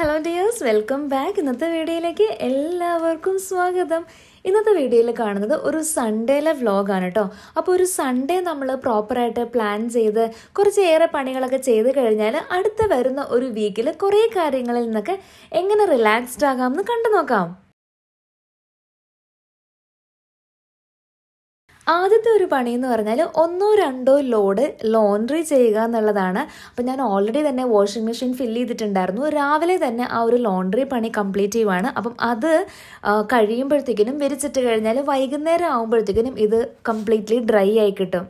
Hello dears, welcome back. ഇന്നത്തെ വീഡിയോയിലേക്ക് എല്ലാവർക്കും സ്വാഗതം. ഇന്നത്തെ വീഡിയോയിൽ കാണുന്നത് ഒരു സൺഡേയിലെ വ്ലോഗാണ് കേട്ടോ. അപ്പോൾ ഒരു സൺഡേ നമ്മൾ പ്രോപ്പറായിട്ട് പ്ലാൻ ചെയ്ത് കുറച്ചേറെ പണികളൊക്കെ ചെയ്ത് കഴിഞ്ഞാൽ അടുത്ത വരുന്ന ഒരു വീക്കിൽ കുറേ കാര്യങ്ങളിൽ നിന്നൊക്കെ എങ്ങനെ റിലാക്സ്ഡ് ആകാമെന്ന് കണ്ടു നോക്കാം. ആദ്യത്തെ ഒരു പണി എന്ന് പറഞ്ഞാൽ 1-2 ലോഡ് ലോണ്ട്രി ചെയ്യുക എന്നുള്ളതാണ്. അപ്പം ഞാൻ ഓൾറെഡി തന്നെ വാഷിംഗ് മെഷീൻ ഫില്ല് ചെയ്തിട്ടുണ്ടായിരുന്നു. രാവിലെ തന്നെ ആ ഒരു ലോണ്ട്രി പണി കംപ്ലീറ്റ് ചെയ്യുവാണ്. അപ്പം അത് കഴിയുമ്പോഴത്തേക്കിനും വിരിച്ചിട്ട് കഴിഞ്ഞാൽ വൈകുന്നേരം ആകുമ്പോഴത്തേക്കിനും ഇത് കംപ്ലീറ്റ്ലി ഡ്രൈ ആയി കിട്ടും.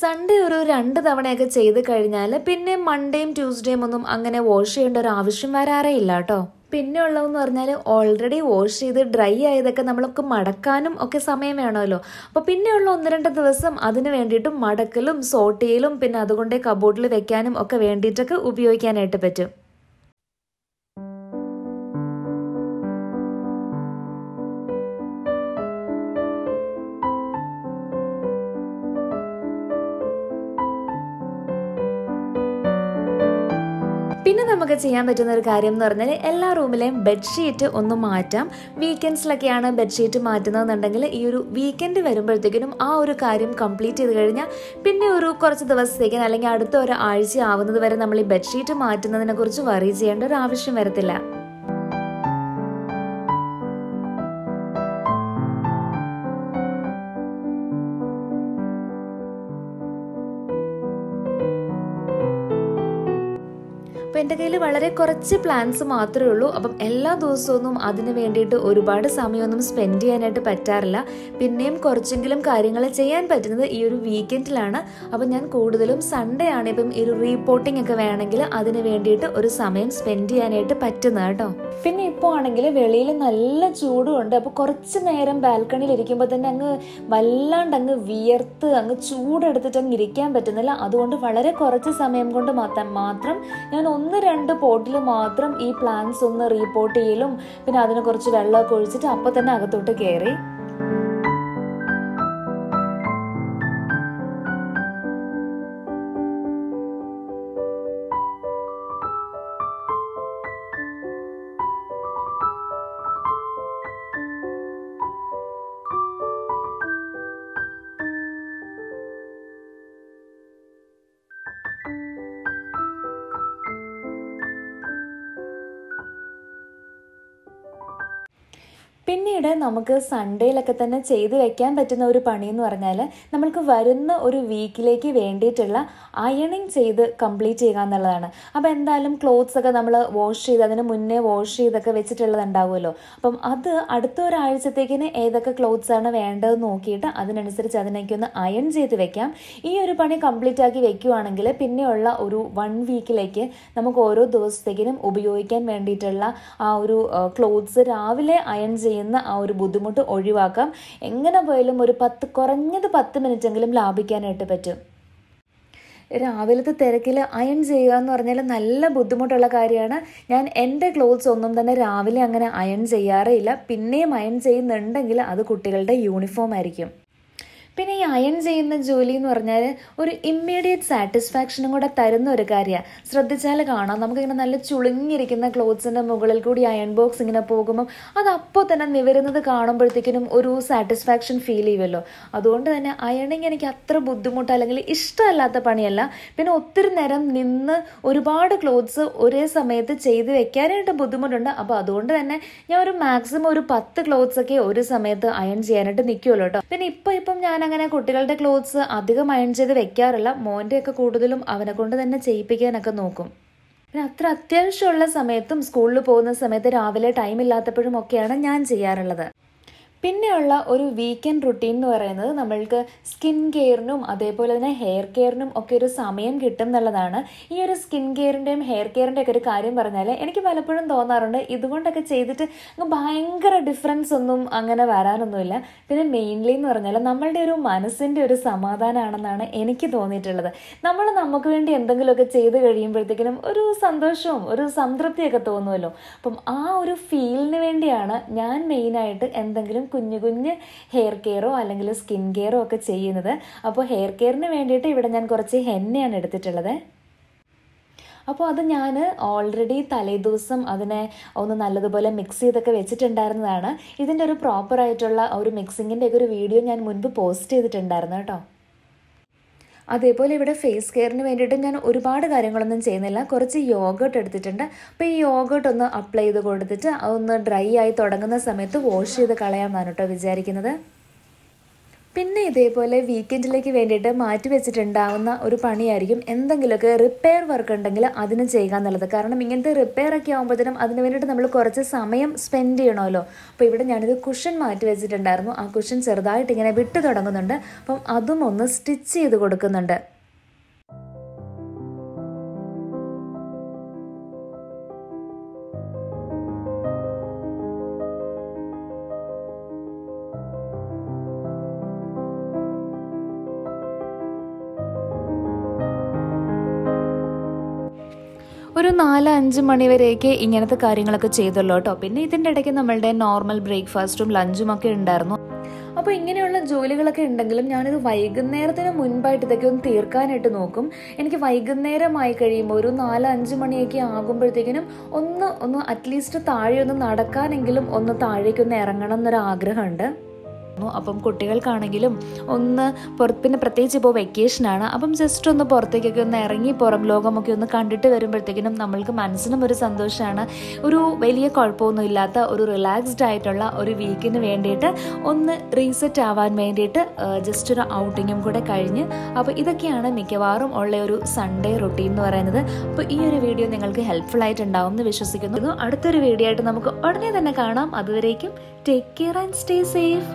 സൺഡേ ഒരു 2 തവണയൊക്കെ ചെയ്ത് കഴിഞ്ഞാൽ പിന്നെ മൺഡേയും ട്യൂസ്ഡേയും ഒന്നും അങ്ങനെ വാഷ് ചെയ്യേണ്ട ഒരു ആവശ്യം വരാറേ ഇല്ല കേട്ടോ. പിന്നെ ഉള്ളതെന്ന് പറഞ്ഞാൽ ഓൾറെഡി വാഷ് ചെയ്ത് ഡ്രൈ ആയതൊക്കെ നമ്മളൊക്കെ മടക്കാനും ഒക്കെ സമയം വേണമല്ലോ. അപ്പോൾ പിന്നെയുള്ള 1-2 ദിവസം അതിന് വേണ്ടിയിട്ടും മടക്കലും സോർട്ട് ചെയ്യലും പിന്നെ അതുകൊണ്ട് കബോർഡിൽ വെക്കാനും ഒക്കെ വേണ്ടിയിട്ടൊക്കെ ഉപയോഗിക്കാനായിട്ട് പറ്റും. പിന്നെ നമുക്ക് ചെയ്യാൻ പറ്റുന്ന ഒരു കാര്യം എന്ന് പറഞ്ഞാൽ എല്ലാ റൂമിലെയും ബെഡ്ഷീറ്റ് ഒന്ന് മാറ്റാം. വീക്കെൻഡ്സിലൊക്കെയാണ് ബെഡ്ഷീറ്റ് മാറ്റുന്നതെന്നുണ്ടെങ്കിൽ ഈ ഒരു വീക്കെൻഡ് വരുമ്പോഴത്തേക്കിനും ആ ഒരു കാര്യം കംപ്ലീറ്റ് ചെയ്ത് കഴിഞ്ഞാൽ പിന്നെ ഒരു കുറച്ച് ദിവസത്തേക്കിന് അല്ലെങ്കിൽ അടുത്ത ഒരാഴ്ച ആവുന്നത് വരെ നമ്മൾ ഈ ബെഡ്ഷീറ്റ് മാറ്റുന്നതിനെ കുറിച്ച് വറി ചെയ്യേണ്ട ഒരു ആവശ്യം വരത്തില്ല. അപ്പോൾ എൻ്റെ കയ്യിൽ വളരെ കുറച്ച് പ്ലാൻസ് മാത്രമേ ഉള്ളൂ. അപ്പം എല്ലാ ദിവസമൊന്നും അതിന് വേണ്ടിയിട്ട് ഒരുപാട് സമയമൊന്നും സ്പെൻഡ് ചെയ്യാനായിട്ട് പറ്റാറില്ല. പിന്നെയും കുറച്ചെങ്കിലും കാര്യങ്ങൾ ചെയ്യാൻ പറ്റുന്നത് ഈ ഒരു വീക്കെൻഡിലാണ്. അപ്പം ഞാൻ കൂടുതലും സൺഡേ ആണ് ഇപ്പം ഈ ഒരു റീപോർട്ടിംഗ് ഒക്കെ വേണമെങ്കിൽ അതിന് വേണ്ടിയിട്ട് ഒരു സമയം സ്പെൻഡ് ചെയ്യാനായിട്ട് പറ്റുന്നത് കേട്ടോ. പിന്നെ ഇപ്പോൾ ആണെങ്കിൽ വെളിയിൽ നല്ല ചൂടുമുണ്ട്. അപ്പോൾ കുറച്ച് നേരം ബാൽക്കണിയിൽ ഇരിക്കുമ്പോൾ തന്നെ അങ്ങ് വല്ലാണ്ട് അങ്ങ് വിയർത്ത് അങ്ങ് ചൂടെടുത്തിട്ട് അങ്ങ് ഇരിക്കാൻ പറ്റുന്നില്ല. അതുകൊണ്ട് വളരെ കുറച്ച് സമയം കൊണ്ട് മാത്രം ഞാൻ 1-2 പോട്ടിൽ മാത്രം ഈ പ്ലാന്റ്സ് ഒന്ന് റീപോർട്ട് ചെയ്യലും പിന്നെ അതിന് കുറച്ച് വെള്ളമൊക്കെ ഒഴിച്ചിട്ട് അപ്പോൾ തന്നെ അകത്തോട്ട് കയറി. പിന്നീട് നമുക്ക് സൺഡേയിലൊക്കെ തന്നെ ചെയ്ത് വെക്കാൻ പറ്റുന്ന ഒരു പണി എന്ന് പറഞ്ഞാൽ നമ്മൾക്ക് വരുന്ന ഒരു വീക്കിലേക്ക് വേണ്ടിയിട്ടുള്ള അയണിങ് ചെയ്ത് കംപ്ലീറ്റ് ചെയ്യുക എന്നുള്ളതാണ്. അപ്പോൾ എന്തായാലും ക്ലോത്ത്സ് ഒക്കെ നമ്മൾ വാഷ് ചെയ്ത് അതിന് മുന്നേ വാഷ് ചെയ്തൊക്കെ വെച്ചിട്ടുള്ളതുണ്ടാവുമല്ലോ. അപ്പം അത് അടുത്ത ഒരാഴ്ചത്തേക്കിന് ഏതൊക്കെ ക്ലോത്ത്സ് ആണ് വേണ്ടതെന്ന് നോക്കിയിട്ട് അതിനനുസരിച്ച് അതിനൊക്കെ ഒന്ന് അയൺ ചെയ്ത് വെക്കാം. ഈ ഒരു പണി കംപ്ലീറ്റ് ആക്കി വെക്കുകയാണെങ്കിൽ പിന്നെയുള്ള ഒരു 1 വീക്കിലേക്ക് നമുക്ക് ഓരോ ദിവസത്തേക്കിനും ഉപയോഗിക്കാൻ വേണ്ടിയിട്ടുള്ള ആ ഒരു ക്ലോത്ത്സ് രാവിലെ അയൺ ചെയ്യുന്ന ആ ഒരു ബുദ്ധിമുട്ട് ഒഴിവാക്കാം. എങ്ങനെ പോയാലും ഒരു കുറഞ്ഞത് 10 മിനിറ്റെങ്കിലും ലാഭിക്കാനായിട്ട് പറ്റും. രാവിലത്തെ തിരക്കിൽ അയൺ ചെയ്യുക എന്ന് പറഞ്ഞാൽ നല്ല ബുദ്ധിമുട്ടുള്ള കാര്യമാണ്. ഞാൻ എൻ്റെ ക്ലോത്ത്സ് ഒന്നും തന്നെ രാവിലെ അങ്ങനെ അയൺ ചെയ്യാറേ ഇല്ല. പിന്നെയും അയൺ ചെയ്യുന്നുണ്ടെങ്കിൽ അത് കുട്ടികളുടെ യൂണിഫോം ആയിരിക്കും. പിന്നെ ഈ അയൺ ചെയ്യുന്ന ജോലി എന്ന് പറഞ്ഞാൽ ഒരു ഇമ്മീഡിയറ്റ് സാറ്റിസ്ഫാക്ഷനും കൂടെ തരുന്ന ഒരു കാര്യമാണ്. ശ്രദ്ധിച്ചാൽ കാണാം, നമുക്കിങ്ങനെ നല്ല ചുളുങ്ങിയിരിക്കുന്ന ക്ലോത്ത്സിൻ്റെ മുകളിൽ കൂടി അയൺ ബോക്സ് ഇങ്ങനെ പോകുമ്പം അത് അപ്പോൾ തന്നെ നിവരുന്നത് കാണുമ്പോഴത്തേക്കിനും ഒരു സാറ്റിസ്ഫാക്ഷൻ ഫീൽ ചെയ്യുമല്ലോ. അതുകൊണ്ട് തന്നെ അയണിങ് എനിക്ക് അത്ര ബുദ്ധിമുട്ട് അല്ലെങ്കിൽ ഇഷ്ടമല്ലാത്ത പണിയല്ല. പിന്നെ ഒത്തിരി നേരം നിന്ന് ഒരുപാട് ക്ലോത്ത്സ് ഒരേ സമയത്ത് ചെയ്ത് വെക്കാനായിട്ട് ബുദ്ധിമുട്ടുണ്ട്. അപ്പോൾ അതുകൊണ്ട് തന്നെ ഞാൻ ഒരു മാക്സിമം ഒരു 10 ക്ലോത്ത്സ് ഒക്കെ ഒരു സമയത്ത് അയൺ ചെയ്യാനായിട്ട് നിൽക്കുമല്ലോ കേട്ടോ. പിന്നെ ഇപ്പം ഞാൻ അങ്ങനെ കുട്ടികളുടെ ക്ലോത്ത്സ് അധികം അയൺ ചെയ്ത് വെക്കാറില്ല. മോൻ്റെയൊക്കെ കൂടുതലും അവനെ കൊണ്ട് തന്നെ ചെയ്യിപ്പിക്കാനൊക്കെ നോക്കും. പിന്നെ അത്ര അത്യാവശ്യമുള്ള സമയത്തും സ്കൂളിൽ പോകുന്ന സമയത്ത് രാവിലെ ടൈം ഇല്ലാത്തപ്പോഴും ഒക്കെയാണ് ഞാൻ ചെയ്യാറുള്ളത്. പിന്നെയുള്ള ഒരു വീക്കെൻഡ് റുട്ടീൻ എന്ന് പറയുന്നത് നമ്മൾക്ക് സ്കിൻ കെയറിനും അതേപോലെ തന്നെ ഹെയർ കെയറിനും ഒക്കെ ഒരു സമയം കിട്ടും എന്നുള്ളതാണ്. ഈ ഒരു സ്കിൻ കെയറിൻ്റെയും ഹെയർ കെയറിൻ്റെ ഒക്കെ ഒരു കാര്യം പറഞ്ഞാൽ എനിക്ക് പലപ്പോഴും തോന്നാറുണ്ട് ഇതുകൊണ്ടൊക്കെ ചെയ്തിട്ട് ഭയങ്കര ഡിഫറൻസ് ഒന്നും അങ്ങനെ വരാനൊന്നുമില്ല. പിന്നെ മെയിൻലി എന്ന് പറഞ്ഞാൽ നമ്മളുടെ ഒരു മനസ്സിൻ്റെ ഒരു സമാധാനമാണെന്നാണ് എനിക്ക് തോന്നിയിട്ടുള്ളത്. നമ്മൾ നമുക്ക് വേണ്ടി എന്തെങ്കിലുമൊക്കെ ചെയ്ത് കഴിയുമ്പോഴത്തേക്കിനും ഒരു സന്തോഷവും ഒരു സംതൃപ്തിയൊക്കെ തോന്നുമല്ലോ. അപ്പം ആ ഒരു ഫീലിന് വേണ്ടിയാണ് ഞാൻ മെയിനായിട്ട് എന്തെങ്കിലും കുഞ്ഞു കുഞ്ഞ് ഹെയർ കെയറോ അല്ലെങ്കിൽ സ്കിൻ കെയറോ ഒക്കെ ചെയ്യുന്നത്. അപ്പോൾ ഹെയർ കെയറിന് വേണ്ടിയിട്ട് ഇവിടെ ഞാൻ കുറച്ച് ഹെന്നയാണ് എടുത്തിട്ടുള്ളത്. അപ്പോൾ അത് ഞാൻ ഓൾറെഡി തലേദിവസം അതിനെ ഒന്ന് നല്ലതുപോലെ മിക്സ് ചെയ്തൊക്കെ വെച്ചിട്ടുണ്ടായിരുന്നതാണ്. ഇതിൻ്റെ ഒരു പ്രോപ്പറായിട്ടുള്ള ഒരു മിക്സിങ്ങിൻ്റെ ഒക്കെ ഒരു വീഡിയോ ഞാൻ മുൻപ് പോസ്റ്റ് ചെയ്തിട്ടുണ്ടായിരുന്നു കേട്ടോ. അതേപോലെ ഇവിടെ ഫേസ് കെയറിന് വേണ്ടിയിട്ട് ഞാൻ ഒരുപാട് കാര്യങ്ങളൊന്നും ചെയ്യുന്നില്ല. കുറച്ച് യോഗട്ട് എടുത്തിട്ടുണ്ട്. അപ്പോൾ ഈ യോഗട്ട് ഒന്ന് അപ്ലൈ ചെയ്ത് കൊടുത്തിട്ട് അതൊന്ന് ഡ്രൈ ആയി തുടങ്ങുന്ന സമയത്ത് വാഷ് ചെയ്ത് കളയാമെന്നാണ് കേട്ടോ വിചാരിക്കുന്നത്. പിന്നെ ഇതേപോലെ വീക്കെൻഡിലേക്ക് വേണ്ടിയിട്ട് മാറ്റി വെച്ചിട്ടുണ്ടാവുന്ന ഒരു പണിയായിരിക്കും എന്തെങ്കിലുമൊക്കെ റിപ്പയർ വർക്ക് ഉണ്ടെങ്കിൽ അതിന് ചെയ്യുക എന്നുള്ളത്. കാരണം ഇങ്ങനത്തെ റിപ്പയർ ഒക്കെ ആകുമ്പോഴത്തേനും അതിന് വേണ്ടിയിട്ട് നമ്മൾ കുറച്ച് സമയം സ്പെൻഡ് ചെയ്യണമല്ലോ. അപ്പോൾ ഇവിടെ ഞാനിത് കുഷൻ മാറ്റി വെച്ചിട്ടുണ്ടായിരുന്നു. ആ കുഷൻ ചെറുതായിട്ട് ഇങ്ങനെ വിട്ട് തുടങ്ങുന്നുണ്ട്. അപ്പം അതും ഒന്ന് സ്റ്റിച്ച് ചെയ്ത് കൊടുക്കുന്നുണ്ട്. ഒരു 4-5 മണി വരെയൊക്കെ ഇങ്ങനത്തെ കാര്യങ്ങളൊക്കെ ചെയ്തല്ലോ കേട്ടോ. പിന്നെ ഇതിൻ്റെ ഇടയ്ക്ക് നമ്മളുടെ നോർമൽ ബ്രേക്ക്ഫാസ്റ്റും ലഞ്ചും ഒക്കെ ഉണ്ടായിരുന്നു. അപ്പോൾ ഇങ്ങനെയുള്ള ജോലികളൊക്കെ ഉണ്ടെങ്കിലും ഞാനിത് വൈകുന്നേരത്തിന് മുൻപായിട്ട് ഇതൊക്കെ ഒന്ന് തീർക്കാനായിട്ട് നോക്കും. എനിക്ക് വൈകുന്നേരമായി കഴിയുമ്പോൾ ഒരു 4-5 മണിയൊക്കെ ആകുമ്പോഴത്തേക്കിനും ഒന്ന് അറ്റ്ലീസ്റ്റ് താഴെ ഒന്ന് നടക്കാനെങ്കിലും ഒന്ന് താഴേക്കൊന്ന് ഇറങ്ങണം എന്നൊരാഗ്രഹമുണ്ട്. അപ്പം കുട്ടികൾക്കാണെങ്കിലും ഒന്ന് പിന്നെ പ്രത്യേകിച്ച് ഇപ്പോൾ വെക്കേഷനാണ്. അപ്പം ജസ്റ്റ് ഒന്ന് പുറത്തേക്കൊക്കെ ഒന്ന് ഇറങ്ങി പുറം ലോകമൊക്കെ ഒന്ന് കണ്ടിട്ട് വരുമ്പോഴത്തേക്കിനും നമ്മൾക്ക് മനസ്സിനും ഒരു സന്തോഷമാണ്. ഒരു വലിയ കുഴപ്പമൊന്നും ഇല്ലാത്ത ഒരു റിലാക്സ്ഡ് ആയിട്ടുള്ള ഒരു വീക്കിന് വേണ്ടിയിട്ട് ഒന്ന് റീസെറ്റ് ആവാൻ വേണ്ടിയിട്ട് ജസ്റ്റ് ഒരു ഔട്ടിങ്ങും കൂടെ കഴിഞ്ഞ്. അപ്പോൾ ഇതൊക്കെയാണ് മിക്കവാറും ഉള്ള ഒരു സൺഡേ റൊട്ടീൻ എന്ന് പറയുന്നത്. അപ്പോൾ ഈ ഒരു വീഡിയോ നിങ്ങൾക്ക് ഹെൽപ്ഫുൾ ആയിട്ടുണ്ടാവും എന്ന് വിശ്വസിക്കുന്നു. അടുത്തൊരു വീഡിയോ ആയിട്ട് നമുക്ക് ഉടനെ തന്നെ കാണാം. അതുവരേക്കും take care and stay safe.